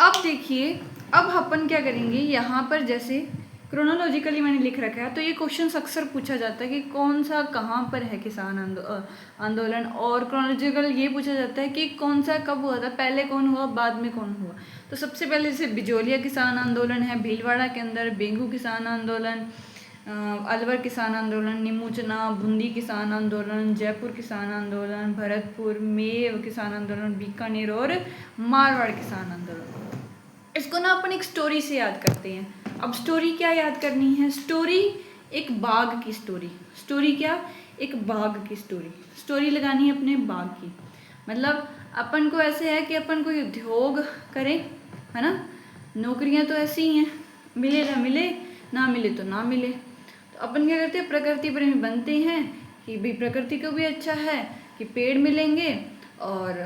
अब देखिए, अब अपन क्या करेंगे, यहाँ पर जैसे क्रोनोलॉजिकली मैंने लिख रखा है, तो ये क्वेश्चन अक्सर पूछा जाता है कि कौन सा कहाँ पर है किसान आंदोलन, और क्रोनोलॉजिकल ये पूछा जाता है कि कौन सा कब हुआ था, पहले कौन हुआ बाद में कौन हुआ। तो सबसे पहले जैसे बिजोलिया किसान आंदोलन है भीलवाड़ा के अंदर, बेंगू किसान आंदोलन, अलवर किसान आंदोलन, नीमूचना, बूंदी किसान आंदोलन, जयपुर किसान आंदोलन, भरतपुर, मेव किसान आंदोलन, बीकानेर और मारवाड़ किसान आंदोलन। इसको ना अपन एक स्टोरी से याद करते हैं। अब स्टोरी क्या याद करनी है, स्टोरी एक बाग की स्टोरी, स्टोरी क्या, एक बाग की स्टोरी, स्टोरी लगानी है अपने बाग की। मतलब अपन को ऐसे है कि अपन कोई उद्योग करें, है ना, नौकरियां तो ऐसी ही हैं, मिले ना मिले, ना मिले तो ना मिले, तो अपन क्या करते हैं, प्रकृति प्रेमी बनते हैं कि भाई प्रकृति को भी अच्छा है कि पेड़ मिलेंगे और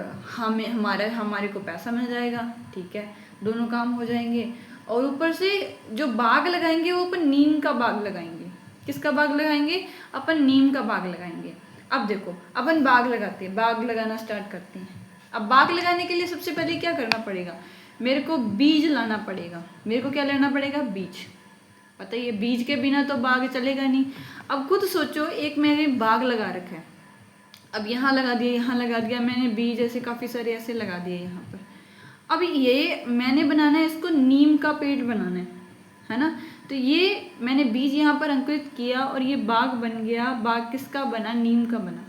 हमारे को पैसा मिल जाएगा, ठीक है, दोनों काम हो जाएंगे। और ऊपर से जो बाग लगाएंगे वो अपन नीम का बाग लगाएंगे। किसका बाग लगाएंगे, अपन नीम का बाग लगाएंगे। अब देखो, अपन बाग लगाते हैं, बाग लगाना स्टार्ट करते हैं। अब बाग लगाने के लिए सबसे पहले क्या करना पड़ेगा, मेरे को बीज लाना पड़ेगा। मेरे को क्या लेना पड़ेगा, बीज। पता ही है, बीज के बिना तो बाग चलेगा नहीं। अब खुद सोचो, एक मैंने बाग लगा रखा है, अब यहाँ लगा दिया, यहाँ लगा दिया मैंने बीज, ऐसे काफ़ी सारे ऐसे लगा दिए यहाँ पर। अब ये मैंने बनाना है, इसको नीम का पेड़ बनाना है ना, तो ये मैंने बीज यहाँ पर अंकुरित किया और ये बाग बन गया। बाग किसका बना, नीम का बना।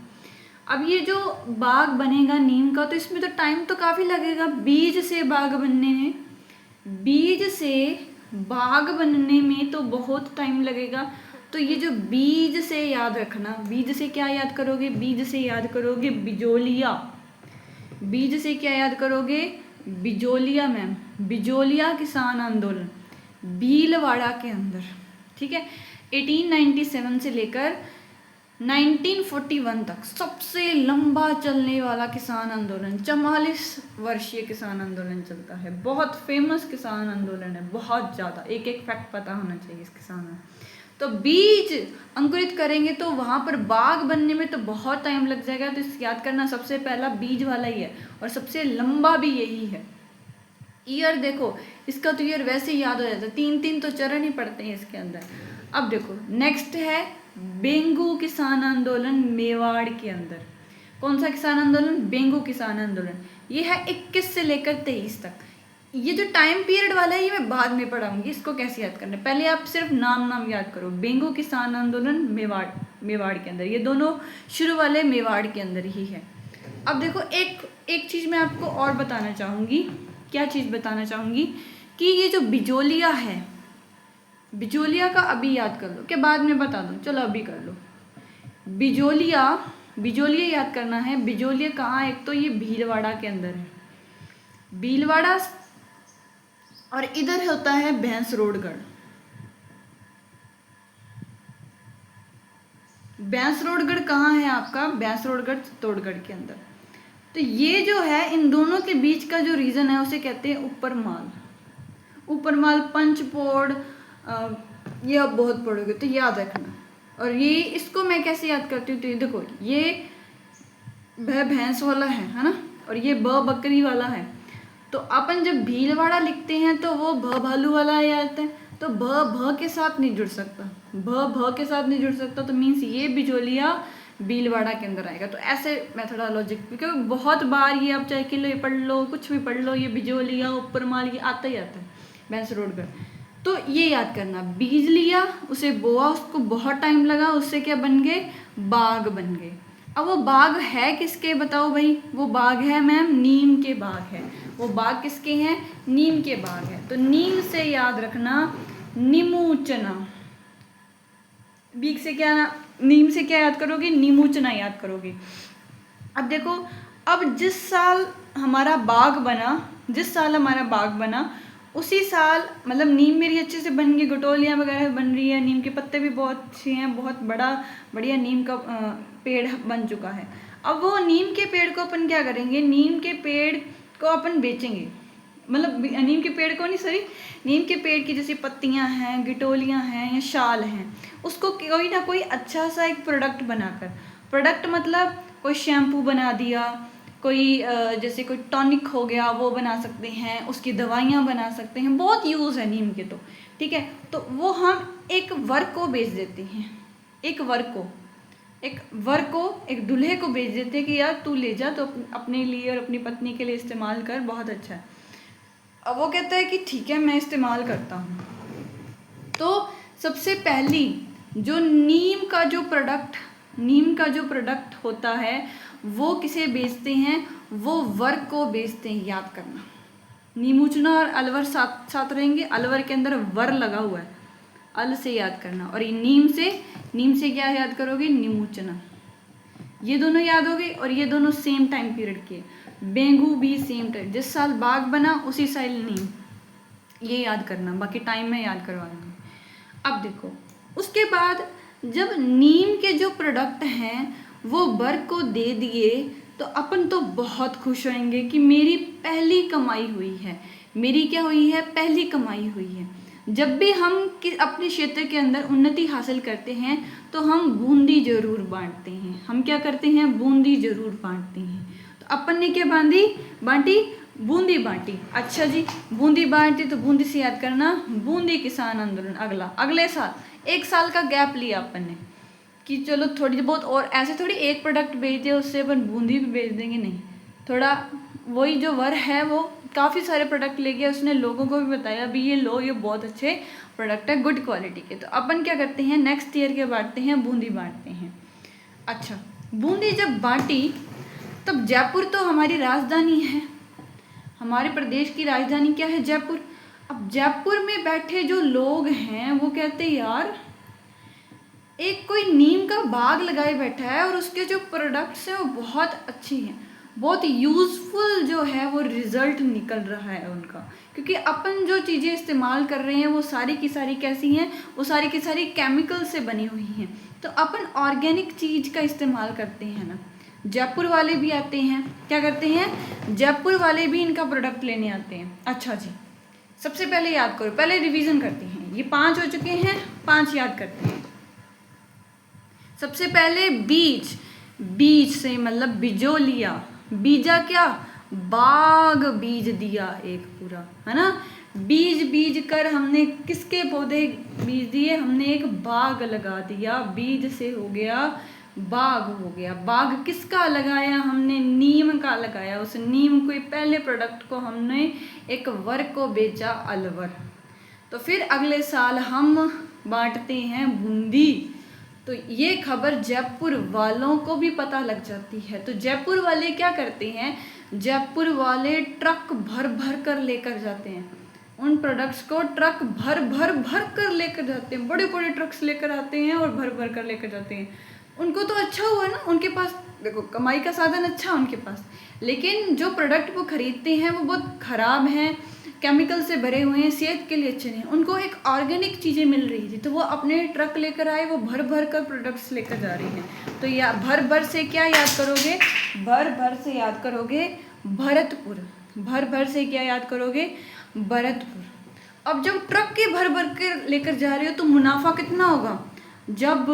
अब ये जो बाग बनेगा नीम का, तो इसमें तो टाइम तो काफ़ी लगेगा, बीज से बाग बनने में, बीज से बाग बनने में तो बहुत टाइम लगेगा। तो ये जो बीज से याद रखना, बीज से क्या याद करोगे, बीज से याद करोगे बिजोलिया। बीज से क्या याद करोगे, बिजोलिया मैम, बिजोलिया किसान आंदोलन भीलवाड़ा के अंदर, ठीक है। 1897 से लेकर 1941 तक सबसे लंबा चलने वाला किसान आंदोलन, 44 वर्षीय किसान आंदोलन चलता है। बहुत फेमस किसान आंदोलन है, बहुत ज़्यादा, एक एक फैक्ट पता होना चाहिए इस किसान में। तो बीज अंकुरित करेंगे तो वहाँ पर बाग बनने में तो बहुत टाइम लग जाएगा, तो इस याद करना सबसे पहला बीज वाला ही है और सबसे लंबा भी यही है। ईयर देखो, इसका तो ईयर वैसे ही याद हो जाता है, 3 तो चरण ही पड़ते हैं इसके अंदर। अब देखो नेक्स्ट है बेंगू किसान आंदोलन मेवाड़ के अंदर। कौन सा किसान आंदोलन, बेंगू किसान आंदोलन। ये है 21 से लेकर 23 तक। ये जो टाइम पीरियड वाला है ये मैं बाद में पढ़ाऊंगी, इसको कैसे याद करना है, पहले आप सिर्फ नाम याद करो। बेंगू किसान आंदोलन मेवाड़ के अंदर, ये दोनों शुरू वाले मेवाड़ के अंदर ही है। अब देखो एक चीज़ मैं आपको और बताना चाहूँगी। क्या चीज़ बताना चाहूँगी कि ये जो बिजोलिया है, बिजोलिया का अभी याद कर लो, क्या बाद में बता दूँ, चलो अभी कर लो। बिजोलिया याद करना है। बिजोलिया कहाँ, एक तो ये भीलवाड़ा के अंदर है, भीलवाड़ा, और इधर होता है भैंसरोडगढ़। भैंसरोडगढ़ कहाँ है आपका, भैंसरोडगढ़ चित्तौड़गढ़ के अंदर। तो ये जो है इन दोनों के बीच का जो रीजन है उसे कहते हैं ऊपरमाल, पंचपोड़, ये आप बहुत पढ़ोगे तो याद रखना। और ये इसको मैं कैसे याद करती हूँ, तो ये देखो, ये भैंस वाला है ना, और ये बकरी वाला है। तो अपन जब भीलवाड़ा लिखते हैं तो वो भालू वाला आ जाता है, तो भ के साथ नहीं जुड़ सकता, भ के साथ नहीं जुड़ सकता, तो मीन्स ये बिजोलिया भीलवाड़ा के अंदर आएगा। तो ऐसे मेथोडोलॉजिक, क्योंकि बहुत बार ये आप चाहे किलो पढ़ लो, कुछ भी पढ़ लो, ये बिजोलिया ऊपरमाल ये आता ही आता है, भैंसरोडगढ़। तो ये याद करना, बीज लिया, उसे बोआ, उसको बहुत टाइम लगा, उससे क्या बन गए, बाग बन गए। अब वो बाग है किसके, बताओ भाई, वो बाग है मैम, नीम के बाग है। वो बाग किसके हैं, नीम के बाग है। तो नीम से याद रखना नीमूचना, बीज से क्या, नीम से क्या याद करोगे, नीमूचना याद करोगे। अब देखो, अब जिस साल हमारा बाग बना, उसी साल, मतलब नीम मेरी अच्छे से बन गई, गटोलियाँ वगैरह बन रही है, नीम के पत्ते भी बहुत अच्छे हैं, बहुत बढ़िया नीम का पेड़ बन चुका है। अब वो नीम के पेड़ को अपन क्या करेंगे, नीम के पेड़ को अपन बेचेंगे, मतलब नीम के पेड़ को नहीं, सॉरी, नीम के पेड़ की जैसी पत्तियां हैं, गिटोलियां हैं या शाल हैं, उसको कोई ना कोई अच्छा सा एक प्रोडक्ट बनाकर, प्रोडक्ट मतलब कोई शैम्पू बना दिया, कोई जैसे कोई टॉनिक हो गया वो बना सकते हैं, उसकी दवाइयाँ बना सकते हैं, बहुत यूज़ है नीम के। तो ठीक है, तो वो हम एक वर को बेच देते हैं, एक दूल्हे को बेच देते हैं कि यार तू ले जा, तो अपने लिए और अपनी पत्नी के लिए इस्तेमाल कर, बहुत अच्छा है। अब वो कहता है कि ठीक है मैं इस्तेमाल करता हूँ। तो सबसे पहली जो नीम का जो प्रोडक्ट होता है वो किसे बेचते हैं, वो वर को बेचते हैं, याद करना। नीमूचना और अलवर साथ साथ रहेंगे, अलवर के अंदर वर लगा हुआ है, अल से याद करना। और ये नीम से क्या याद करोगे, नीमूचना, ये दोनों याद हो गए। और ये दोनों सेम टाइम पीरियड के, बेंगू भी सेम टाइम, जिस साल बाघ बना उसी साल नीम, ये याद करना, बाकी टाइम में याद करवा दूंगी। अब देखो, उसके बाद जब नीम के जो प्रोडक्ट हैं वो वर को दे दिए तो अपन तो बहुत खुश होंगे कि मेरी पहली कमाई हुई है, मेरी क्या हुई है, पहली कमाई हुई है। जब भी हम अपने क्षेत्र के अंदर उन्नति हासिल करते हैं तो हम बूंदी जरूर बांटते हैं। हम क्या करते हैं, बूंदी जरूर बांटते हैं। तो अपन ने क्या बांटी, बूंदी बांटी। अच्छा जी, बूंदी बांटी, तो बूंदी से याद करना, बूंदी किसान आंदोलन। अगले साल, एक साल का गैप लिया अपन ने कि चलो थोड़ी बहुत, और ऐसे थोड़ी एक प्रोडक्ट बेच दिया उससे अपन बूंदी भी बेच देंगे, नहीं। थोड़ा वही जो वर है वो काफ़ी सारे प्रोडक्ट ले गया, उसने लोगों को भी बताया भी ये लो, ये बहुत अच्छे प्रोडक्ट है, गुड क्वालिटी के। तो अपन क्या करते हैं, नेक्स्ट ईयर के बांटते हैं, बूंदी बांटते हैं। अच्छा, बूंदी जब बांटी तब जयपुर तो हमारी राजधानी है, हमारे प्रदेश की राजधानी क्या है, जयपुर। अब जयपुर में बैठे जो लोग हैं वो कहते हैं यार एक कोई नीम का बाग लगाए बैठा है और उसके जो प्रोडक्ट्स हैं वो बहुत अच्छे हैं, बहुत यूज़फुल जो है वो रिज़ल्ट निकल रहा है उनका। क्योंकि अपन जो चीज़ें इस्तेमाल कर रहे हैं वो सारी की सारी कैसी हैं, वो सारी की सारी केमिकल से बनी हुई हैं। तो अपन ऑर्गेनिक चीज़ का इस्तेमाल करते हैं ना। जयपुर वाले भी आते हैं, क्या करते हैं, जयपुर वाले भी इनका प्रोडक्ट लेने आते हैं। अच्छा जी, सबसे पहले याद करो, पहले रिवीजन करते हैं, ये 5 हो चुके हैं, 5 याद करते हैं। सबसे पहले बीज से मतलब बिजो लिया, बीजा क्या, बाग बीज दिया एक पूरा, है ना। बीज कर हमने किसके पौधे बीज दिए, हमने एक बाग लगा दिया, बीज से हो गया बाग, हो गया बाग। किसका लगाया हमने, नीम का लगाया। उस नीम के पहले प्रोडक्ट को हमने एक वर को बेचा, अलवर। तो फिर अगले साल हम बांटते हैं बूंदी। तो ये खबर जयपुर वालों को भी पता लग जाती है। तो जयपुर वाले क्या करते हैं, जयपुर वाले ट्रक भर भर कर लेकर जाते हैं, उन प्रोडक्ट्स को ट्रक भर भर कर लेकर जाते हैं, बड़े बड़े ट्रक्स लेकर आते हैं और भर भर कर लेकर जाते हैं। उनको तो अच्छा हुआ ना, उनके पास देखो कमाई का साधन अच्छा उनके पास, लेकिन जो प्रोडक्ट वो खरीदते हैं वो बहुत ख़राब हैं, केमिकल से भरे हुए हैं, सेहत के लिए अच्छे नहीं। उनको एक ऑर्गेनिक चीज़ें मिल रही थी तो वो अपने ट्रक लेकर आए, वो भर भर कर प्रोडक्ट्स लेकर जा रही हैं। तो या भर भर से क्या याद करोगे, भर भर से याद करोगे भरतपुर, भर भर से क्या याद करोगे, भरतपुर। अब जब ट्रक के भर भर के लेकर जा रहे हो तो मुनाफा कितना होगा, जब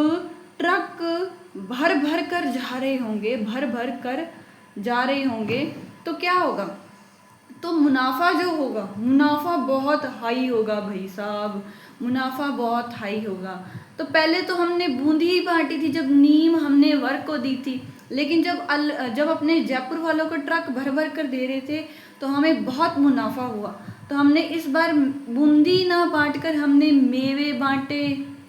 ट्रक भर भर कर जा रहे होंगे, भर भर कर जा रहे होंगे तो क्या होगा, तो मुनाफा जो होगा, मुनाफा बहुत हाई होगा भाई साहब, मुनाफा बहुत हाई होगा। तो पहले तो हमने बूंदी ही बांटी थी जब नीम हमने वर को दी थी, लेकिन जब अपने जयपुर वालों को ट्रक भर भर कर दे रहे थे तो हमें बहुत मुनाफा हुआ। तो हमने इस बार बूंदी ना बांट कर हमने मेवे बांटे।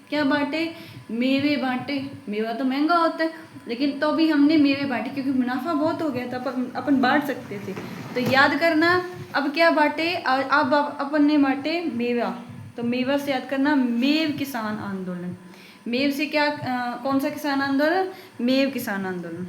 क्या बांटे, मेवे बांटे। मेवा तो महंगा होता है लेकिन तो भी हमने मेवे बांटे क्योंकि मुनाफा बहुत हो गया था, अपन बांट सकते थे। तो याद करना, अब क्या बांटे, अब अपन ने बांटे मेवा। तो मेवा से याद करना मेव किसान आंदोलन। मेव से क्या कौन सा किसान आंदोलन, मेव किसान आंदोलन।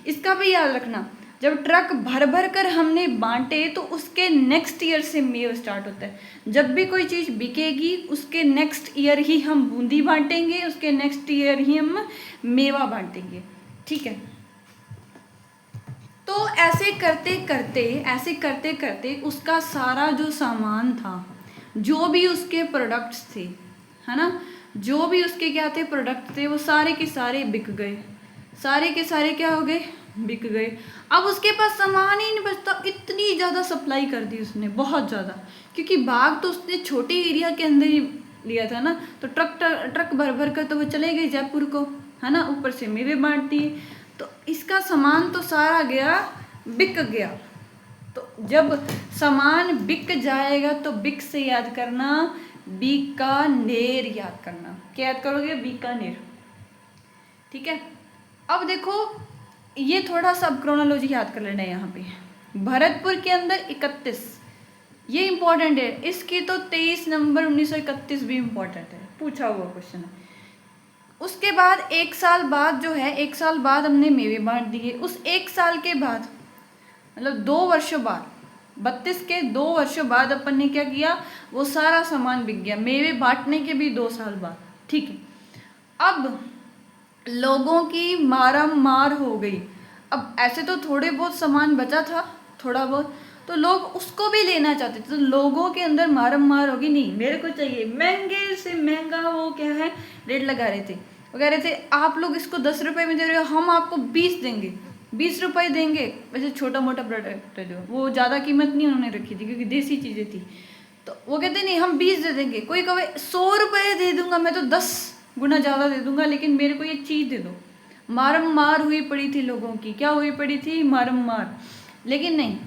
इसका भी याद रखना, जब ट्रक भर भर कर हमने बांटे तो उसके नेक्स्ट ईयर से मेव स्टार्ट होता है। जब भी कोई चीज़ बिकेगी उसके नेक्स्ट ईयर ही हम बूंदी बांटेंगे, उसके नेक्स्ट ईयर ही हम मेवा बांटेंगे, ठीक है। तो ऐसे करते करते उसका सारा जो सामान था, जो भी उसके प्रोडक्ट्स थे, है ना, जो भी उसके क्या थे प्रोडक्ट थे, वो सारे के सारे बिक गए, सारे के सारे क्या हो गए, बिक गए। अब उसके पास सामान ही नहीं बचता, इतनी ज़्यादा सप्लाई कर दी उसने, बहुत ज़्यादा, क्योंकि बाग तो उसने छोटे एरिया के अंदर ही लिया था ना, तो ट्रक भर भर कर तो वो चले गए जयपुर को, है ना, ऊपर से मेवे बांट दिए, तो इसका सामान तो सारा गया, बिक गया। तो जब सामान बिक जाएगा तो बिक से याद करना, बीकानेर याद करना। क्या याद करोगे? बीकानेर। ठीक है, अब देखो ये थोड़ा सा क्रोनोलॉजी याद कर लेना है यहाँ पे। भरतपुर के अंदर 31, ये इंपॉर्टेंट है, इसकी तो 23 नवंबर 1931 भी इंपॉर्टेंट है, पूछा हुआ क्वेश्चन है। उसके बाद 1 साल बाद जो है, 1 साल बाद हमने मेवे बांट दिए। उस 1 साल के बाद, मतलब 2 वर्षों बाद, 32 के 2 वर्षों बाद अपन ने क्या किया, वो सारा सामान बिक गया, मेवे बांटने के भी 2 साल बाद। ठीक है, अब लोगों की मारम मार हो गई। अब ऐसे तो थोड़े बहुत सामान बचा था, थोड़ा बहुत, तो लोग उसको भी लेना चाहते थे, तो लोगों के अंदर मारम मार होगी, नहीं मेरे को चाहिए, महंगे से महंगा वो क्या है रेट लगा रहे थे। वो कह रहे थे आप लोग इसको 10 रुपये में दे रहे हो, हम आपको 20 देंगे, 20 रुपये देंगे। वैसे छोटा मोटा प्रोडक्ट है जो, वो ज़्यादा कीमत नहीं उन्होंने रखी थी क्योंकि देसी चीज़ें थी, तो वो कहते नहीं हम 20 दे देंगे। कोई कहे 100 रुपये दे दूंगा, मैं तो 10 गुना ज़्यादा दे दूंगा, लेकिन मेरे को ये चीज़ दे दो। मारम मार हुई पड़ी थी लोगों की, क्या हुई पड़ी थी? मारम मार। लेकिन नहीं,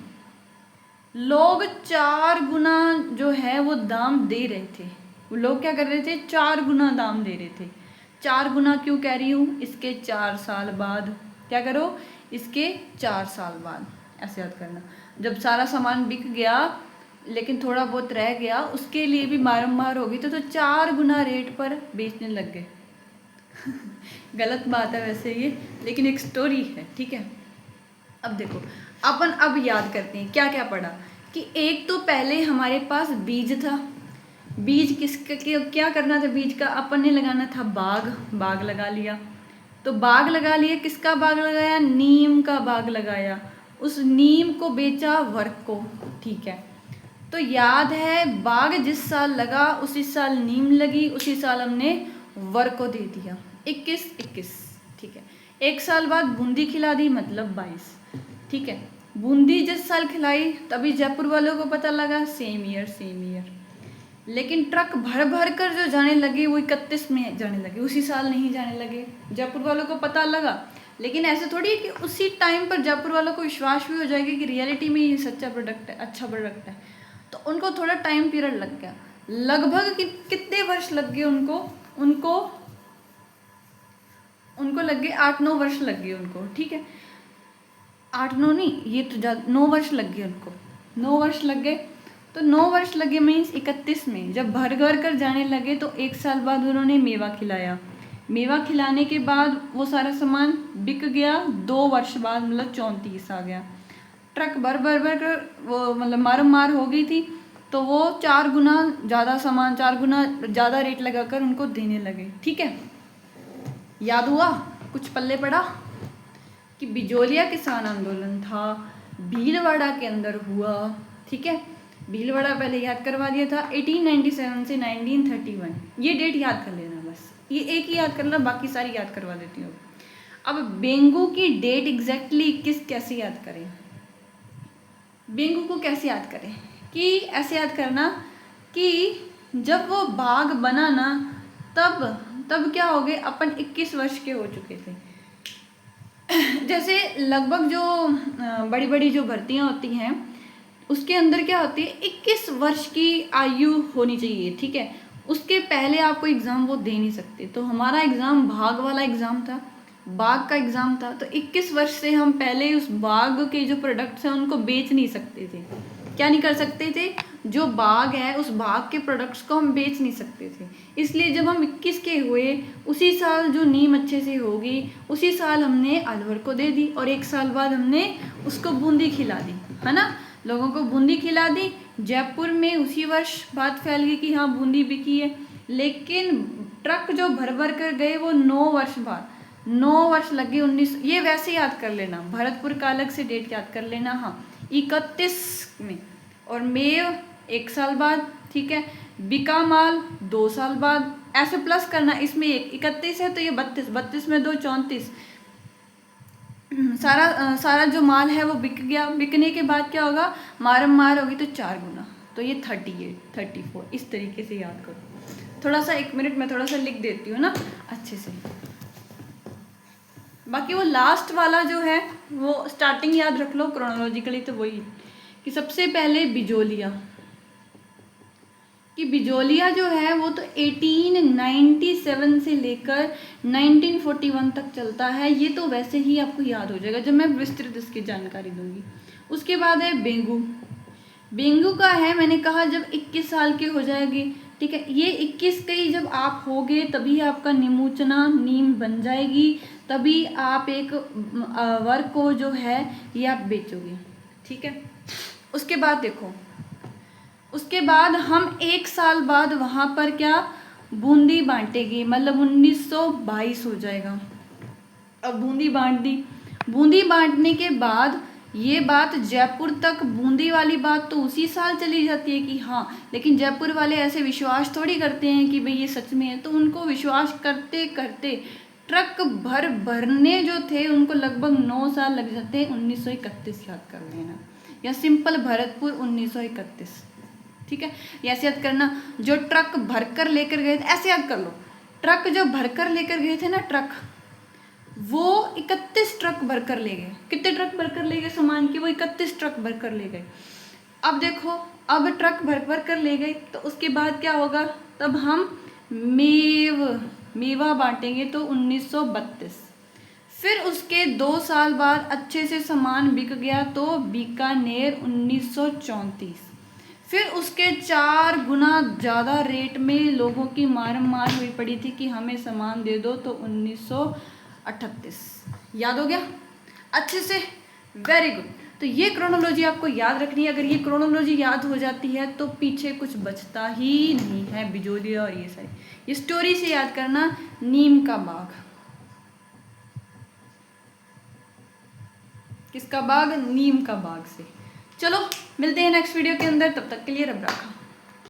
लोग 4 गुना जो है वो दाम दे रहे थे। वो लोग क्या कर रहे थे? 4 गुना दाम दे रहे थे। 4 गुना क्यों कह रही हूँ? इसके 4 साल बाद, क्या करो, इसके 4 साल बाद, ऐसे याद करना। जब सारा सामान बिक गया लेकिन थोड़ा बहुत रह गया, उसके लिए भी मारम मार होगी, तो 4 गुना रेट पर बेचने लग गए। गलत बात है वैसे ये, लेकिन एक स्टोरी है। ठीक है, अब देखो अपन अब याद करते हैं क्या क्या पढ़ा, कि एक तो पहले हमारे पास बीज था। बीज किसका, क्या करना था बीज का? अपन ने लगाना था बाग, बाग लगा लिया। तो बाग लगा लिया, किसका बाग लगाया? नीम का बाग लगाया। उस नीम को बेचा वर्क को। ठीक है, तो याद है बाग जिस साल लगा उसी साल नीम लगी, उसी साल हमने वर्क को दे दिया 21-21। ठीक है, 1 साल बाद बूंदी खिला दी, मतलब 22। ठीक है, बूंदी जिस साल खिलाई तभी जयपुर वालों को पता लगा, सेम ईयर सेम ईयर। लेकिन ट्रक भर भर कर जो जाने लगे वो 31 में जाने लगे, उसी साल नहीं जाने लगे। जयपुर वालों को पता लगा, लेकिन ऐसे थोड़ी है कि उसी टाइम पर जयपुर वालों को विश्वास भी हो जाएगा कि रियलिटी में ये सच्चा प्रोडक्ट है, अच्छा प्रोडक्ट है। तो उनको थोड़ा टाइम पीरियड लग गया, लगभग कितने वर्ष लग गए उनको लग गए 8-9 वर्ष लग गए उनको। ठीक है, 8-9 नहीं, ये तो 9 वर्ष लग गए उनको, 9 वर्ष लग गए। तो 9 वर्ष लगे मीन्स 31 में जब भर भर कर जाने लगे, तो 1 साल बाद उन्होंने मेवा खिलाया। मेवा खिलाने के बाद वो सारा सामान बिक गया। 2 वर्ष बाद मतलब 34 आ गया। ट्रक भर कर वो मतलब मारम मार हो गई थी, तो वो 4 गुना ज़्यादा सामान, 4 गुना ज़्यादा रेट लगाकर उनको देने लगे। ठीक है, याद हुआ? कुछ पल्ले पड़ा कि बिजोलिया किसान आंदोलन था, भीलवाड़ा के अंदर हुआ। ठीक है, भीलवाड़ा पहले याद करवा दिया था, 1897 से 1931, ये डेट याद कर लेना बस, ये एक ही याद करना, बाकी सारी याद करवा देती हूँ। अब बेंगू की डेट एग्जैक्टली कैसे याद करें? बेंगू को कैसे याद करें? कि ऐसे याद करना कि जब वो बाग बना ना, तब क्या हो गए, अपन 21 वर्ष के हो चुके थे। जैसे लगभग जो बड़ी बड़ी जो भर्तियाँ होती हैं उसके अंदर क्या होती है, 21 वर्ष की आयु होनी चाहिए। ठीक है, उसके पहले आपको एग्ज़ाम वो दे नहीं सकते। तो हमारा एग्ज़ाम भाग वाला एग्ज़ाम था, बाग का एग्ज़ाम था, तो 21 वर्ष से हम पहले उस बाग के जो प्रोडक्ट्स हैं उनको बेच नहीं सकते थे। क्या नहीं कर सकते थे? जो बाग है उस बाग के प्रोडक्ट्स को हम बेच नहीं सकते थे। इसलिए जब हम 21 के हुए, उसी साल जो नीम अच्छे से होगी उसी साल हमने अलवर को दे दी, और 1 साल बाद हमने उसको बूंदी खिला दी, है ना, लोगों को बूंदी खिला दी। जयपुर में उसी वर्ष बात फैल गई कि हाँ बूंदी बिकी है। लेकिन ट्रक जो भर भर कर गए वो 9 वर्ष बाद, 9 वर्ष लगे 19, ये वैसे याद कर लेना, भरतपुर का अलग से डेट याद कर लेना। हाँ, 31 में, और मेव 1 साल बाद। ठीक है, बिका माल 2 साल बाद, ऐसे प्लस करना, इसमें 31 है तो ये 32 में 2 34, सारा जो माल है वो बिक गया। बिकने के बाद क्या होगा, मारम मार होगी तो 4 गुना, तो ये 38, 34, इस तरीके से याद करो। थोड़ा सा 1 मिनट मैं थोड़ा सा लिख देती हूँ ना अच्छे से। बाकी वो लास्ट वाला जो है वो स्टार्टिंग याद रख लो क्रोनोलॉजिकली, तो वही कि सबसे पहले बिजोलिया, कि बिजोलिया जो है वो तो 1897 से लेकर 1941 तक चलता है। ये तो वैसे ही आपको याद हो जाएगा जब मैं विस्तृत इसकी जानकारी दूंगी। उसके बाद है बेंगू। बेंगू का है, मैंने कहा जब 21 साल के हो जाएगी, ठीक है, ये 21 के ही जब आप होगे तभी आपका निमोचना नीम बन जाएगी, तभी आप एक वर्क को जो है ये आप बेचोगे, ठीक है। उसके बाद देखो, उसके बाद हम 1 साल बाद वहाँ पर क्या बूंदी बांटेगी, मतलब 1922 हो जाएगा। अब बूंदी बांट दी, बूंदी बांटने के बाद ये बात जयपुर तक, बूंदी वाली बात तो उसी साल चली जाती है कि हाँ, लेकिन जयपुर वाले ऐसे विश्वास थोड़ी करते हैं कि भाई ये सच में है, तो उनको विश्वास करते करते ट्रक भरने जो थे उनको लगभग 9 साल लग जाते हैं। 1931 याद कर लेना, या सिंपल भरतपुर 1931, ठीक है। ऐसे याद करना, जो ट्रक भरकर लेकर गए थे, ऐसे याद कर लो, ट्रक जो भरकर लेकर गए थे ना ट्रक, वो 31 ट्रक भरकर ले गए। कितने ट्रक भरकर ले गए सामान की, वो 31 ट्रक भरकर ले गए। अब देखो, अब ट्रक भर कर ले गए तो उसके बाद क्या होगा, तब हम मेवा बांटेंगे तो 1932। फिर उसके 2 साल बाद अच्छे से सामान बिक गया तो बीकानेर 1934। फिर उसके 4 गुना ज़्यादा रेट में लोगों की मार हुई पड़ी थी कि हमें सामान दे दो, तो 1938। याद हो गया अच्छे से, वेरी गुड। तो ये क्रोनोलॉजी आपको याद रखनी है। अगर ये क्रोनोलॉजी याद हो जाती है तो पीछे कुछ बचता ही नहीं है, बिजोलिया और ये सारी। ये स्टोरी से याद करना, नीम का बाग, किसका बाग, नीम का बाग से। चलो मिलते हैं नेक्स्ट वीडियो के अंदर, तब तक के लिए रब रखा।